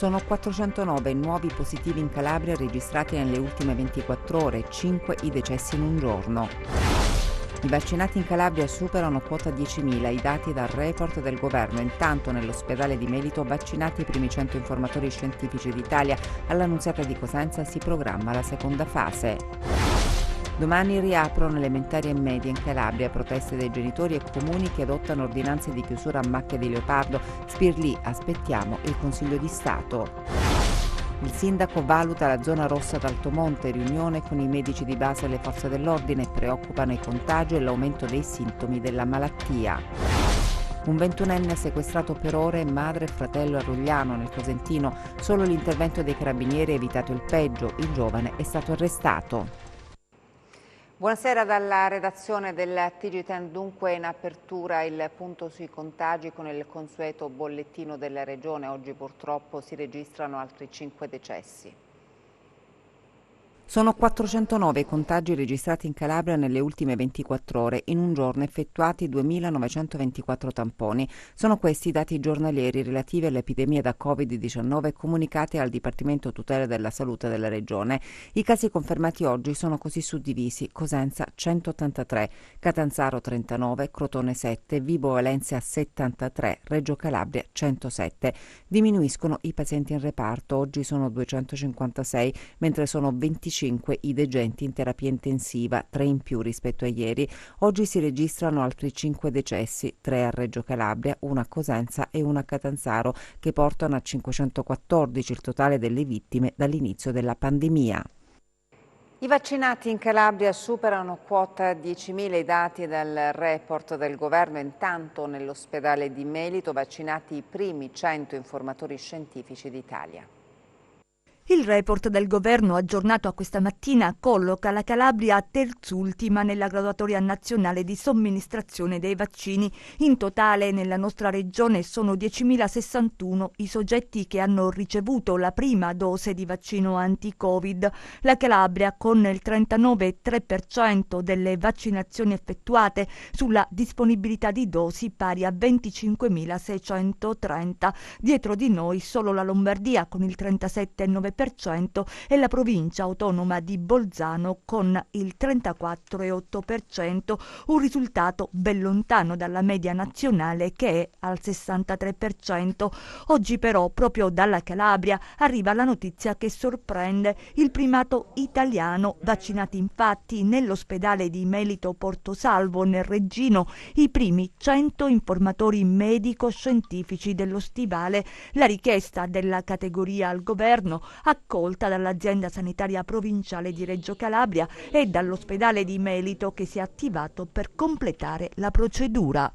Sono 409 nuovi positivi in Calabria registrati nelle ultime 24 ore, 5 i decessi in un giorno. I vaccinati in Calabria superano quota 10.000, i dati dal report del governo. Intanto nell'ospedale di Melito vaccinati i primi 100 informatori scientifici d'Italia. All'Annunziata di Cosenza si programma la seconda fase. Domani riaprono elementari e medie in Calabria, proteste dei genitori e comuni che adottano ordinanze di chiusura a macchia di leopardo. Spirlì, aspettiamo il Consiglio di Stato. Il sindaco valuta la zona rossa d'Altomonte, riunione con i medici di base e le forze dell'ordine, preoccupano i contagi e l'aumento dei sintomi della malattia. Un 21enne sequestrato per ore, madre e fratello a Rogliano, nel Cosentino. Solo l'intervento dei carabinieri ha evitato il peggio, il giovane è stato arrestato. Buonasera dalla redazione del TG10, dunque in apertura il punto sui contagi con il consueto bollettino della Regione. Oggi purtroppo si registrano altri 5 decessi. Sono 409 i contagi registrati in Calabria nelle ultime 24 ore, in un giorno effettuati 2.924 tamponi. Sono questi i dati giornalieri relativi all'epidemia da Covid-19 comunicati al Dipartimento Tutela della Salute della Regione. I casi confermati oggi sono così suddivisi: Cosenza 183, Catanzaro 39, Crotone 7, Vibo Valentia 73, Reggio Calabria 107. Diminuiscono i pazienti in reparto, oggi sono 256, mentre sono 25 i degenti in terapia intensiva, 3 in più rispetto a ieri. Oggi si registrano altri 5 decessi, 3 a Reggio Calabria, 1 a Cosenza e 1 a Catanzaro, che portano a 514 il totale delle vittime dall'inizio della pandemia. I vaccinati in Calabria superano quota 10.000, i dati dal report del governo. Intanto nell'ospedale di Melito vaccinati i primi 100 informatori scientifici d'Italia. Il report del governo aggiornato a questa mattina colloca la Calabria terzultima nella graduatoria nazionale di somministrazione dei vaccini. In totale nella nostra regione sono 10.061 i soggetti che hanno ricevuto la prima dose di vaccino anti-Covid. La Calabria, con il 39,3% delle vaccinazioni effettuate sulla disponibilità di dosi pari a 25.630. Dietro di noi solo la Lombardia con il 37,9% e la provincia autonoma di Bolzano con il 34,8%, un risultato ben lontano dalla media nazionale che è al 63%. Oggi però proprio dalla Calabria arriva la notizia che sorprende: il primato italiano. Vaccinati infatti nell'ospedale di Melito Portosalvo nel Reggino i primi 100 informatori medico-scientifici dello stivale. La richiesta della categoria al governo, accolta dall'azienda sanitaria provinciale di Reggio Calabria e dall'ospedale di Melito, che si è attivato per completare la procedura.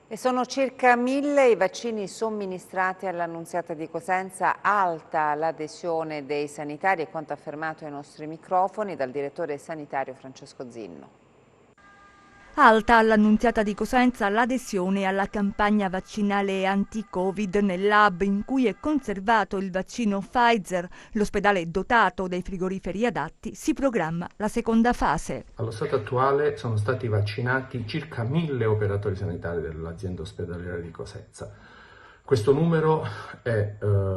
E sono circa 1.000 i vaccini somministrati all'Annunziata di Cosenza. Alta l'adesione dei sanitari, è quanto affermato ai nostri microfoni dal direttore sanitario Francesco Zinno. Alta all'Annunziata di Cosenza l'adesione alla campagna vaccinale anti-Covid nell'hub in cui è conservato il vaccino Pfizer. L'ospedale dotato dei frigoriferi adatti si programma la seconda fase. Allo stato attuale sono stati vaccinati circa 1.000 operatori sanitari dell'azienda ospedaliera di Cosenza. Questo numero è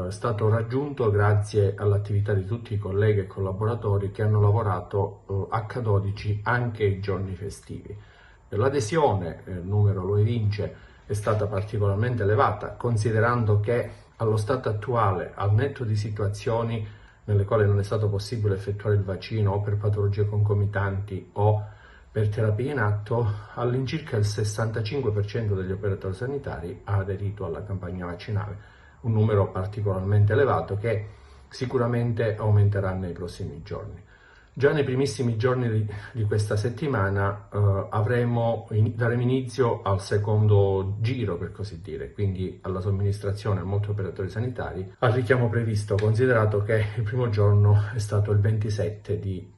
stato raggiunto grazie all'attività di tutti i colleghi e collaboratori che hanno lavorato H12 anche i giorni festivi. L'adesione, il numero lo evince, è stata particolarmente elevata, considerando che allo stato attuale, al netto di situazioni nelle quali non è stato possibile effettuare il vaccino o per patologie concomitanti o per terapie in atto, all'incirca il 65% degli operatori sanitari ha aderito alla campagna vaccinale, un numero particolarmente elevato che sicuramente aumenterà nei prossimi giorni. Già nei primissimi giorni di questa settimana daremo inizio al secondo giro, per così dire, quindi alla somministrazione a molti operatori sanitari al richiamo previsto, considerato che il primo giorno è stato il 27 di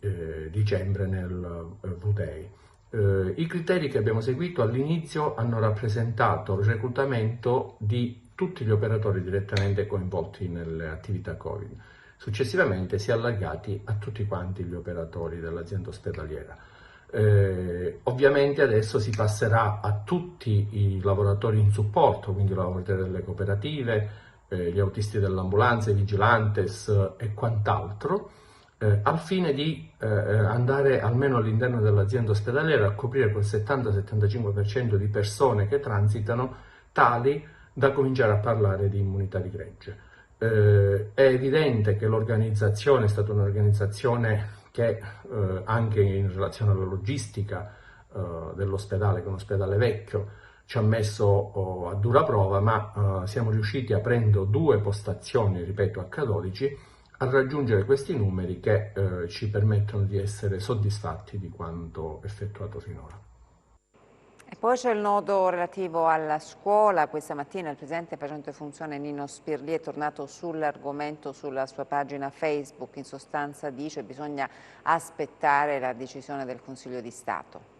dicembre nel VTEI. I criteri che abbiamo seguito all'inizio hanno rappresentato il reclutamento di tutti gli operatori direttamente coinvolti nelle attività Covid. Successivamente si è allargati a tutti quanti gli operatori dell'azienda ospedaliera. Ovviamente adesso si passerà a tutti i lavoratori in supporto, quindi i lavoratori delle cooperative, gli autisti dell'ambulanza, i vigilantes e quant'altro, al fine di andare almeno all'interno dell'azienda ospedaliera a coprire quel 70-75% di persone che transitano, tali da cominciare a parlare di immunità di gregge. È evidente che l'organizzazione è stata un'organizzazione che anche in relazione alla logistica dell'ospedale, che è un ospedale vecchio, ci ha messo a dura prova, ma siamo riusciti, aprendo 2 postazioni, ripeto, H12, a raggiungere questi numeri che ci permettono di essere soddisfatti di quanto effettuato finora. E poi c'è il nodo relativo alla scuola. Questa mattina il presidente facente funzione Nino Spirlì è tornato sull'argomento sulla sua pagina Facebook. In sostanza dice che bisogna aspettare la decisione del Consiglio di Stato.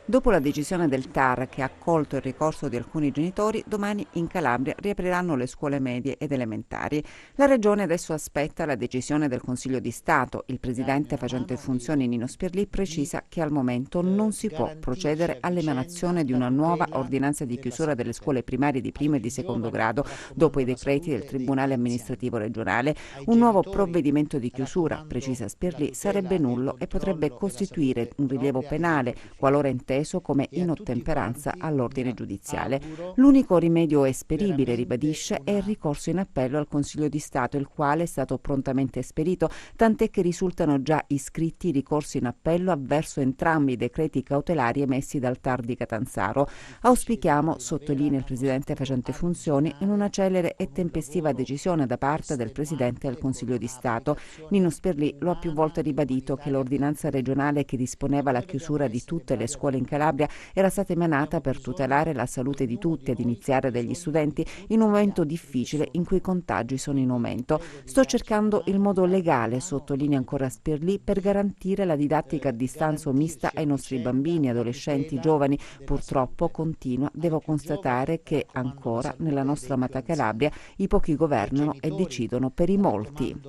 Dopo la decisione del TAR che ha accolto il ricorso di alcuni genitori, domani in Calabria riapriranno le scuole medie ed elementari. La Regione adesso aspetta la decisione del Consiglio di Stato. Il presidente facente funzioni Nino Spirlì precisa che al momento non si può procedere all'emanazione di una nuova ordinanza di chiusura delle scuole primarie di primo e di secondo grado dopo i decreti del Tribunale amministrativo regionale. Un nuovo provvedimento di chiusura, precisa Spirlì, sarebbe nullo e potrebbe costituire un rilievo penale qualora inteso come in ottemperanza all'ordine giudiziale. L'unico rimedio esperibile, ribadisce, è il ricorso in appello al Consiglio di Stato, il quale è stato prontamente esperito, tant'è che risultano già iscritti i ricorsi in appello avverso entrambi i decreti cautelari emessi dal TAR di Catanzaro. Auspichiamo, sottolinea il presidente facente funzioni, in una celere e tempestiva decisione da parte del presidente del Consiglio di Stato. Nino Spirlì lo ha più volte ribadito che l'ordinanza regionale che disponeva la chiusura di tutte le scuole in Calabria era stata emanata per tutelare la salute di tutti, ad iniziare dagli studenti, in un momento difficile in cui i contagi sono in aumento. Sto cercando il modo legale, sottolinea ancora Spirlì, per garantire la didattica a distanza o mista ai nostri bambini, adolescenti, giovani. Purtroppo, continua, devo constatare che ancora nella nostra amata Calabria i pochi governano e decidono per i molti.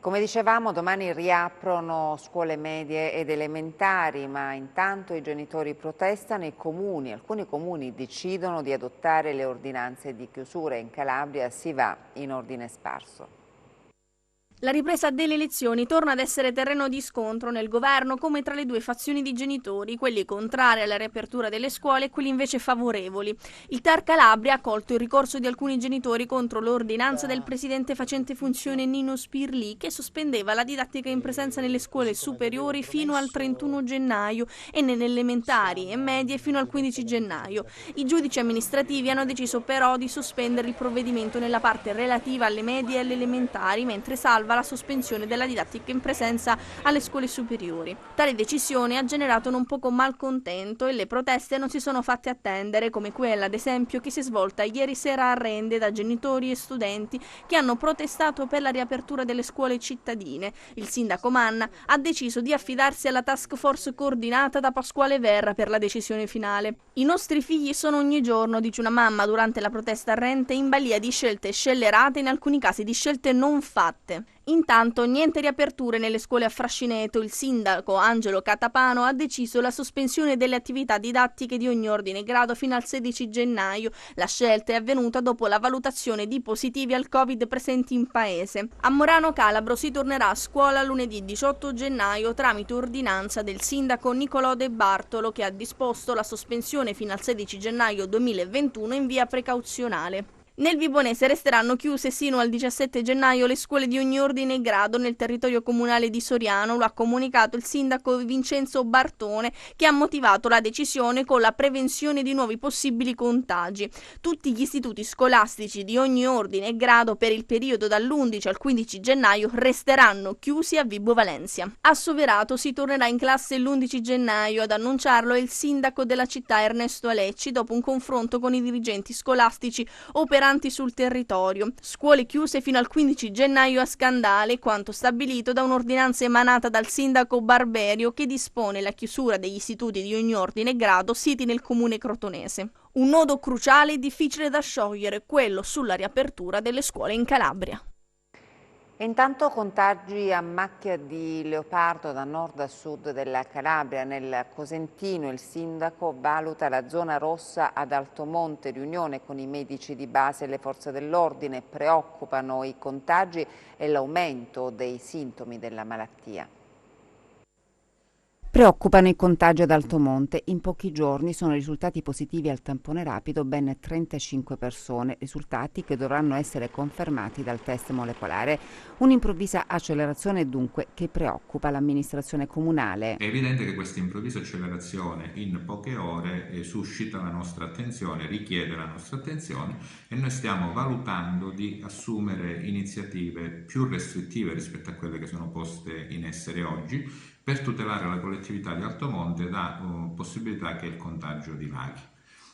Come dicevamo, domani riaprono scuole medie ed elementari, ma intanto i genitori protestano e alcuni comuni decidono di adottare le ordinanze di chiusura. In Calabria si va in ordine sparso. La ripresa delle elezioni torna ad essere terreno di scontro nel governo, come tra le 2 fazioni di genitori, quelli contrari alla riapertura delle scuole e quelli invece favorevoli. Il TAR Calabria ha accolto il ricorso di alcuni genitori contro l'ordinanza del presidente facente funzione Nino Spirlì, che sospendeva la didattica in presenza nelle scuole superiori fino al 31 gennaio e nelle elementari e medie fino al 15 gennaio. I giudici amministrativi hanno deciso però di sospendere il provvedimento nella parte relativa alle medie e alle elementari, mentre salva la sospensione della didattica in presenza alle scuole superiori. Tale decisione ha generato non poco malcontento e le proteste non si sono fatte attendere, come quella ad esempio che si è svolta ieri sera a Rende da genitori e studenti che hanno protestato per la riapertura delle scuole cittadine. Il sindaco Manna ha deciso di affidarsi alla task force coordinata da Pasquale Verra per la decisione finale. I nostri figli sono ogni giorno, dice una mamma durante la protesta a Rende, in balia di scelte scellerate, in alcuni casi di scelte non fatte. Intanto niente riaperture nelle scuole a Frascineto. Il sindaco Angelo Catapano ha deciso la sospensione delle attività didattiche di ogni ordine e grado fino al 16 gennaio. La scelta è avvenuta dopo la valutazione di positivi al Covid presenti in paese. A Morano Calabro si tornerà a scuola lunedì 18 gennaio tramite ordinanza del sindaco Nicolò De Bartolo, che ha disposto la sospensione fino al 16 gennaio 2021 in via precauzionale. Nel Vibonese resteranno chiuse sino al 17 gennaio le scuole di ogni ordine e grado nel territorio comunale di Soriano. Lo ha comunicato il sindaco Vincenzo Bartone, che ha motivato la decisione con la prevenzione di nuovi possibili contagi. Tutti gli istituti scolastici di ogni ordine e grado per il periodo dall'11 al 15 gennaio resteranno chiusi a Vibo Valentia. A Soverato si tornerà in classe l'11 gennaio. Ad annunciarlo è il sindaco della città Ernesto Alecci, dopo un confronto con i dirigenti scolastici operanti sul territorio. Scuole chiuse fino al 15 gennaio a Scandale, quanto stabilito da un'ordinanza emanata dal sindaco Barberio, che dispone la chiusura degli istituti di ogni ordine e grado siti nel comune crotonese. Un nodo cruciale e difficile da sciogliere, quello sulla riapertura delle scuole in Calabria. E intanto contagi a macchia di leopardo da nord a sud della Calabria. Nel Cosentino il sindaco valuta la zona rossa ad Altomonte, riunione con i medici di base e le forze dell'ordine. Preoccupano i contagi e l'aumento dei sintomi della malattia. Preoccupano i contagi ad Altomonte. In pochi giorni sono risultati positivi al tampone rapido ben 35 persone, risultati che dovranno essere confermati dal test molecolare. Un'improvvisa accelerazione dunque che preoccupa l'amministrazione comunale. È evidente che questa improvvisa accelerazione in poche ore suscita la nostra attenzione, richiede la nostra attenzione e noi stiamo valutando di assumere iniziative più restrittive rispetto a quelle che sono poste in essere oggi, per tutelare la collettività di Altomonte da possibilità che il contagio dilaghi.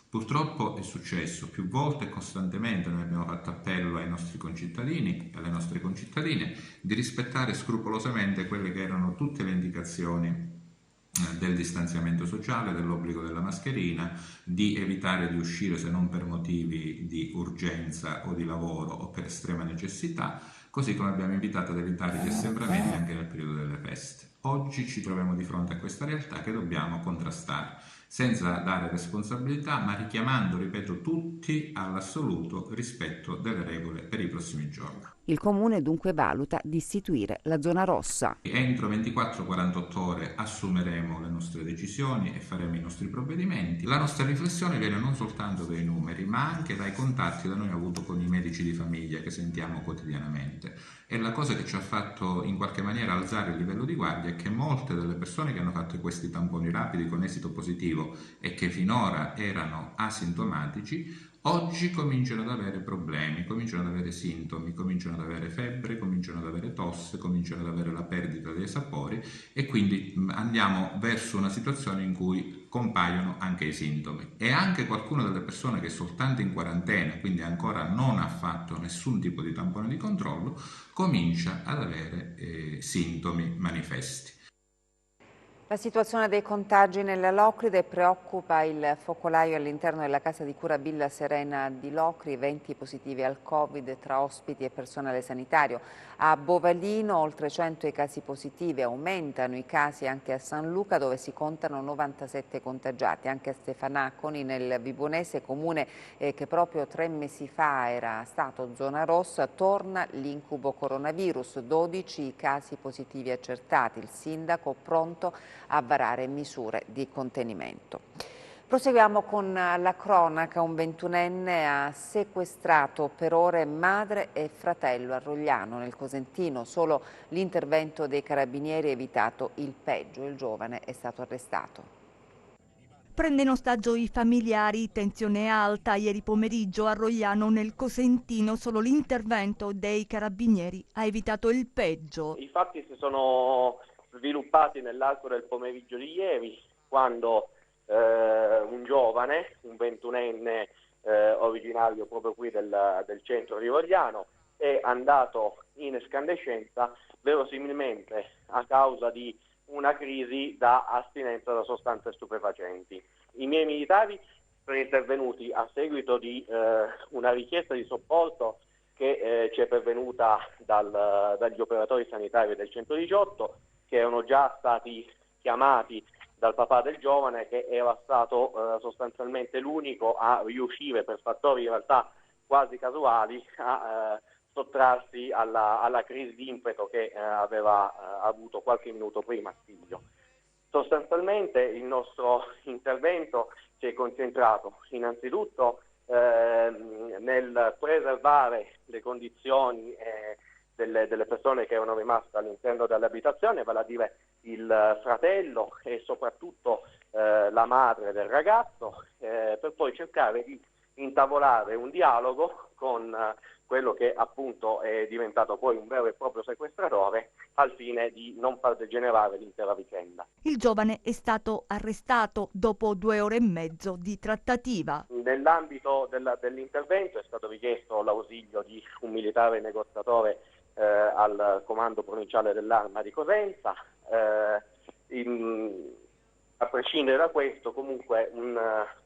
Purtroppo è successo più volte e costantemente, noi abbiamo fatto appello ai nostri concittadini e alle nostre concittadine di rispettare scrupolosamente quelle che erano tutte le indicazioni del distanziamento sociale, dell'obbligo della mascherina, di evitare di uscire se non per motivi di urgenza o di lavoro o per estrema necessità, così come abbiamo invitato ad evitare gli assembramenti anche nel periodo delle feste. Oggi ci troviamo di fronte a questa realtà che dobbiamo contrastare, senza dare responsabilità, ma richiamando, ripeto, tutti all'assoluto rispetto delle regole per i prossimi giorni. Il Comune dunque valuta di istituire la zona rossa. Entro 24-48 ore assumeremo le nostre decisioni e faremo i nostri provvedimenti. La nostra riflessione viene non soltanto dai numeri, ma anche dai contatti che noi abbiamo avuto con i medici di famiglia che sentiamo quotidianamente. E la cosa che ci ha fatto in qualche maniera alzare il livello di guardia è che molte delle persone che hanno fatto questi tamponi rapidi con esito positivo e che finora erano asintomatici, oggi cominciano ad avere problemi, cominciano ad avere sintomi, cominciano ad avere febbre, cominciano ad avere tosse, cominciano ad avere la perdita dei sapori e quindi andiamo verso una situazione in cui compaiono anche i sintomi. E anche qualcuna delle persone che è soltanto in quarantena, quindi ancora non ha fatto nessun tipo di tampone di controllo, comincia ad avere sintomi manifesti. La situazione dei contagi nella Locride preoccupa il focolaio all'interno della casa di cura Villa Serena di Locri, 20 positivi al Covid tra ospiti e personale sanitario. A Bovalino oltre 100 i casi positivi, aumentano i casi anche a San Luca dove si contano 97 contagiati, anche a Stefanaconi nel Vibonese, comune che proprio 3 mesi fa era stato zona rossa, torna l'incubo coronavirus, 12 i casi positivi accertati, il sindaco pronto a varare misure di contenimento. Proseguiamo con la cronaca. Un 21enne ha sequestrato per ore madre e fratello a Rogliano, nel Cosentino. Solo l'intervento dei carabinieri ha evitato il peggio. Il giovane è stato arrestato. Prende in ostaggio i familiari, tensione alta ieri pomeriggio a Rogliano nel Cosentino, solo l'intervento dei carabinieri ha evitato il peggio. I fatti si sono sviluppati nell'arco del pomeriggio di ieri, quando un giovane, un 21enne originario proprio qui del centro di Rogliano, è andato in escandescenza verosimilmente a causa di una crisi da astinenza da sostanze stupefacenti. I miei militari sono intervenuti a seguito di una richiesta di soccorso che ci è pervenuta dagli operatori sanitari del 118, che erano già stati chiamati dal papà del giovane, che era stato sostanzialmente l'unico a riuscire, per fattori in realtà quasi casuali, a sottrarsi alla crisi di impeto che aveva avuto qualche minuto prima figlio. Sostanzialmente il nostro intervento si è concentrato innanzitutto nel preservare le condizioni delle persone che erano rimaste all'interno dell'abitazione, vale a dire il fratello e soprattutto la madre del ragazzo, per poi cercare di intavolare un dialogo con quello che appunto è diventato poi un vero e proprio sequestratore, al fine di non far degenerare l'intera vicenda. Il giovane è stato arrestato dopo 2 ore e mezzo di trattativa. Nell'ambito dell'intervento è stato richiesto l'ausilio di un militare negoziatore al comando provinciale dell'Arma di Cosenza. A prescindere da questo, comunque un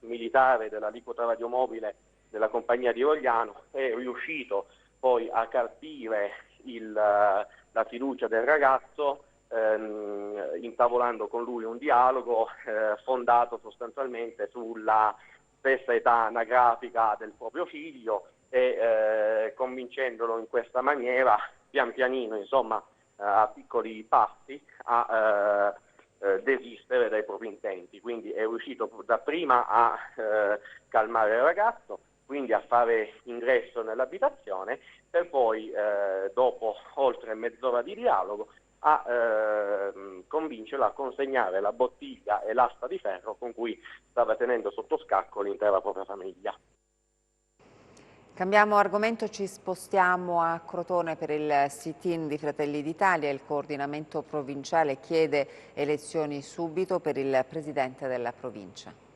militare dell'aliquota radiomobile della compagnia di Rogliano è riuscito poi a carpire la fiducia del ragazzo, intavolando con lui un dialogo fondato sostanzialmente sulla stessa età anagrafica del proprio figlio e convincendolo in questa maniera, pian pianino, insomma, a piccoli passi, a desistere dai propri intenti. Quindi è riuscito dapprima a calmare il ragazzo, quindi a fare ingresso nell'abitazione, per poi, dopo oltre mezz'ora di dialogo, a convincerla a consegnare la bottiglia e l'asta di ferro con cui stava tenendo sotto scacco l'intera propria famiglia. Cambiamo argomento, ci spostiamo a Crotone per il sit-in di Fratelli d'Italia. Il coordinamento provinciale chiede elezioni subito per il presidente della provincia.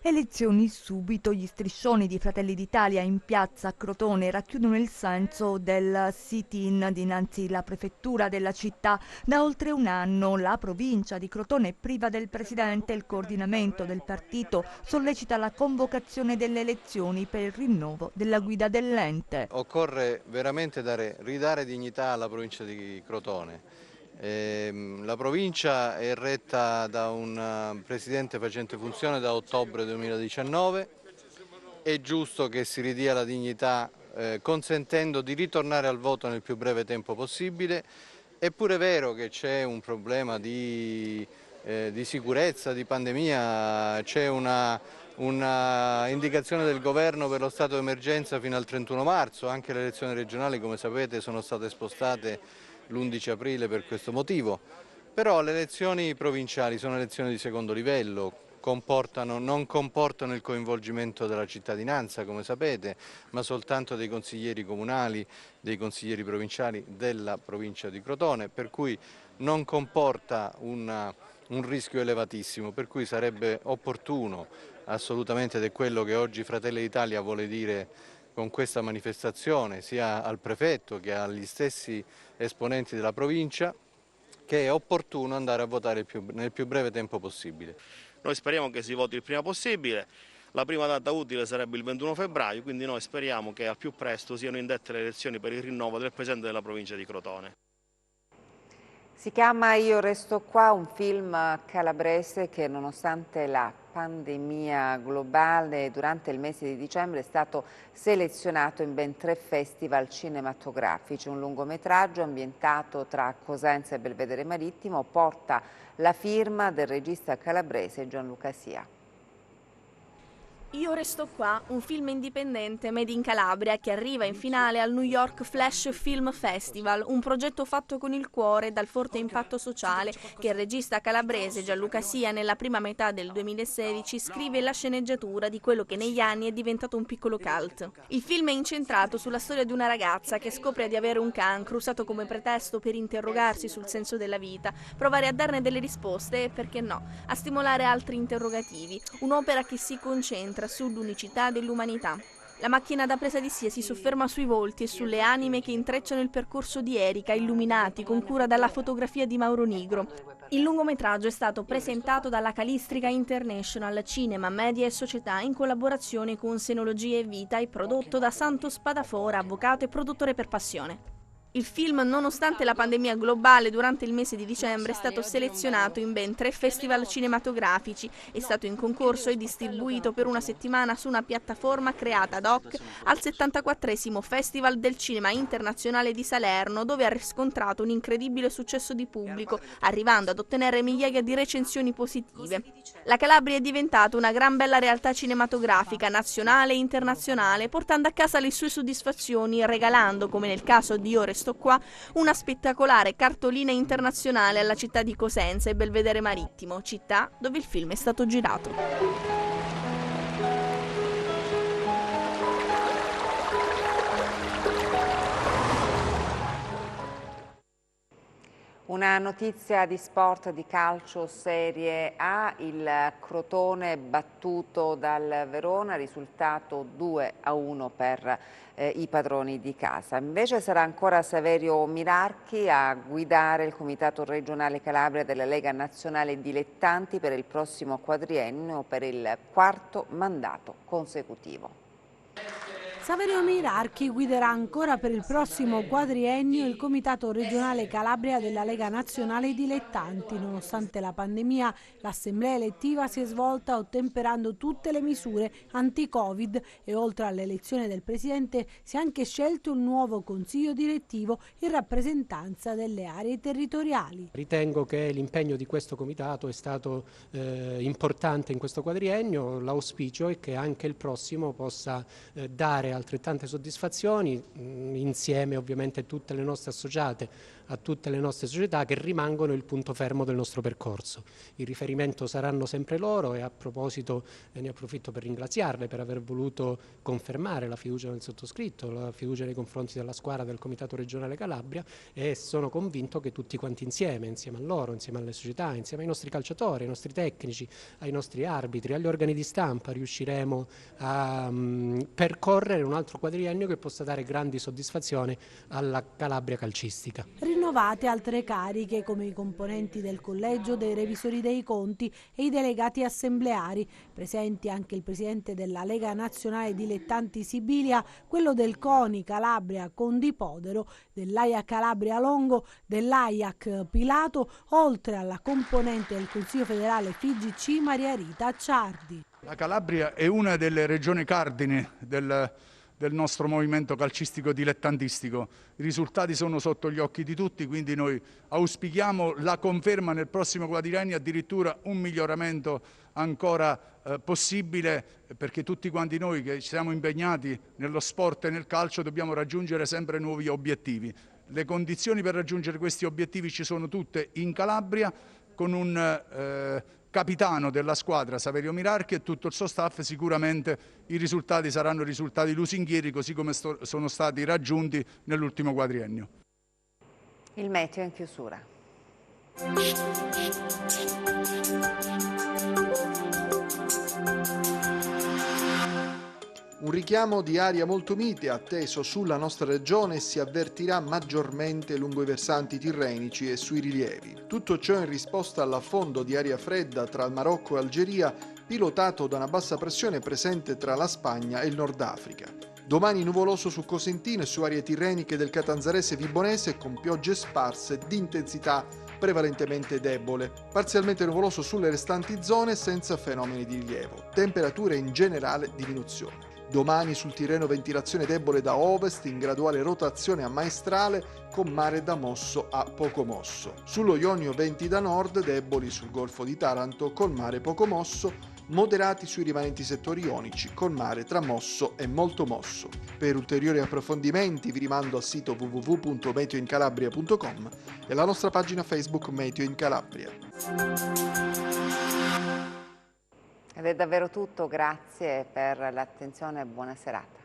Elezioni subito, gli striscioni di Fratelli d'Italia in piazza a Crotone racchiudono il senso del sit-in dinanzi alla prefettura della città. Da oltre un anno la provincia di Crotone è priva del presidente. Il coordinamento del partito sollecita la convocazione delle elezioni per il rinnovo della guida dell'ente. Occorre veramente ridare dignità alla provincia di Crotone. La provincia è retta da un presidente facente funzione da ottobre 2019, è giusto che si ridia la dignità consentendo di ritornare al voto nel più breve tempo possibile. È pure vero che c'è un problema di sicurezza, di pandemia, c'è una indicazione del governo per lo stato d'emergenza fino al 31 marzo, anche le elezioni regionali, come sapete, sono state spostate l'11 aprile per questo motivo, però le elezioni provinciali sono elezioni di secondo livello, non comportano il coinvolgimento della cittadinanza, come sapete, ma soltanto dei consiglieri comunali, dei consiglieri provinciali della provincia di Crotone, per cui non comporta un rischio elevatissimo, per cui sarebbe opportuno assolutamente, ed è quello che oggi Fratelli d'Italia vuole dire con questa manifestazione sia al prefetto che agli stessi esponenti della provincia, che è opportuno andare a votare nel più breve tempo possibile. Noi speriamo che si voti il prima possibile, la prima data utile sarebbe il 21 febbraio, quindi noi speriamo che al più presto siano indette le elezioni per il rinnovo del presidente della provincia di Crotone. Si chiama Io resto qua, un film calabrese che nonostante la pandemia globale durante il mese di dicembre è stato selezionato in ben 3 festival cinematografici. Un lungometraggio ambientato tra Cosenza e Belvedere Marittimo porta la firma del regista calabrese Gianluca Sia. Io resto qua, un film indipendente made in Calabria che arriva in finale al New York Flash Film Festival, un progetto fatto con il cuore dal forte impatto sociale che il regista calabrese Gianluca Sia nella prima metà del 2016 scrive la sceneggiatura di quello che negli anni è diventato un piccolo cult. Il film è incentrato sulla storia di una ragazza che scopre di avere un cancro usato come pretesto per interrogarsi sul senso della vita, provare a darne delle risposte e, perché no, a stimolare altri interrogativi, un'opera che si concentra sull'unicità dell'umanità. La macchina da presa di Sia si sofferma sui volti e sulle anime che intrecciano il percorso di Erika, illuminati con cura dalla fotografia di Mauro Nigro. Il lungometraggio è stato presentato dalla Calistrica International Cinema, Media e Società in collaborazione con Senologia e Vita e prodotto da Santo Spadafora, avvocato e produttore per passione. Il film, nonostante la pandemia globale durante il mese di dicembre, è stato selezionato in ben 3 festival cinematografici, è stato in concorso e distribuito per una settimana su una piattaforma creata ad hoc al 74esimo Festival del Cinema Internazionale di Salerno, dove ha riscontrato un incredibile successo di pubblico, arrivando ad ottenere migliaia di recensioni positive. La Calabria è diventata una gran bella realtà cinematografica nazionale e internazionale, portando a casa le sue soddisfazioni, regalando, come nel caso di Io resto qua, una spettacolare cartolina internazionale alla città di Cosenza e Belvedere Marittimo, città dove il film è stato girato. Una notizia di sport, di calcio Serie A, il Crotone battuto dal Verona, risultato 2-1 per i padroni di casa. Invece sarà ancora Saverio Mirarchi a guidare il Comitato Regionale Calabria della Lega Nazionale Dilettanti per il prossimo quadriennio per il 4º mandato consecutivo. Saverio Mirarchi guiderà ancora per il prossimo quadriennio il Comitato regionale Calabria della Lega Nazionale Dilettanti. Nonostante la pandemia, l'assemblea elettiva si è svolta ottemperando tutte le misure anti-Covid e oltre all'elezione del presidente si è anche scelto un nuovo consiglio direttivo in rappresentanza delle aree territoriali. Ritengo che l'impegno di questo comitato è stato importante in questo quadriennio. L'auspicio è che anche il prossimo possa dare altrettante soddisfazioni, insieme ovviamente a tutte le nostre associate, a tutte le nostre società che rimangono il punto fermo del nostro percorso. Il riferimento saranno sempre loro e a proposito ne approfitto per ringraziarle per aver voluto confermare la fiducia nel sottoscritto, la fiducia nei confronti della squadra del Comitato regionale Calabria, e sono convinto che tutti quanti insieme a loro, insieme alle società, insieme ai nostri calciatori, ai nostri tecnici, ai nostri arbitri, agli organi di stampa riusciremo a percorrere un altro quadriennio che possa dare grandi soddisfazioni alla Calabria calcistica. Rinnovate altre cariche come i componenti del collegio dei revisori dei conti e i delegati assembleari, presenti anche il presidente della Lega Nazionale Dilettanti Sibilia, quello del CONI Calabria Condi Podero, dell'AIA Calabria Longo, dell'AIAC Pilato, oltre alla componente del Consiglio federale FIGC Maria Rita Acciardi. La Calabria è una delle regioni cardine del nostro movimento calcistico dilettantistico. I risultati sono sotto gli occhi di tutti, quindi noi auspichiamo la conferma nel prossimo quadriennio, addirittura un miglioramento ancora possibile, perché tutti quanti noi che ci siamo impegnati nello sport e nel calcio dobbiamo raggiungere sempre nuovi obiettivi. Le condizioni per raggiungere questi obiettivi ci sono tutte in Calabria, con un capitano della squadra, Saverio Mirarchi, e tutto il suo staff. Sicuramente i risultati saranno risultati lusinghieri, così come sono stati raggiunti nell'ultimo quadriennio. Il meteo in chiusura. Un richiamo di aria molto mite atteso sulla nostra regione si avvertirà maggiormente lungo i versanti tirrenici e sui rilievi. Tutto ciò in risposta all'affondo di aria fredda tra il Marocco e Algeria, pilotato da una bassa pressione presente tra la Spagna e il Nord Africa. Domani nuvoloso su Cosentino e su aree tirreniche del Catanzarese e Vibonese, con piogge sparse di intensità prevalentemente debole. Parzialmente nuvoloso sulle restanti zone senza fenomeni di rilievo. Temperature in generale diminuzione. Domani sul Tirreno ventilazione debole da ovest in graduale rotazione a maestrale con mare da mosso a poco mosso. Sullo Ionio venti da nord deboli sul Golfo di Taranto col mare poco mosso, moderati sui rimanenti settori ionici col mare tra mosso e molto mosso. Per ulteriori approfondimenti vi rimando al sito www.meteoincalabria.com e alla nostra pagina Facebook Meteo in Calabria. Ed è davvero tutto, grazie per l'attenzione e buona serata.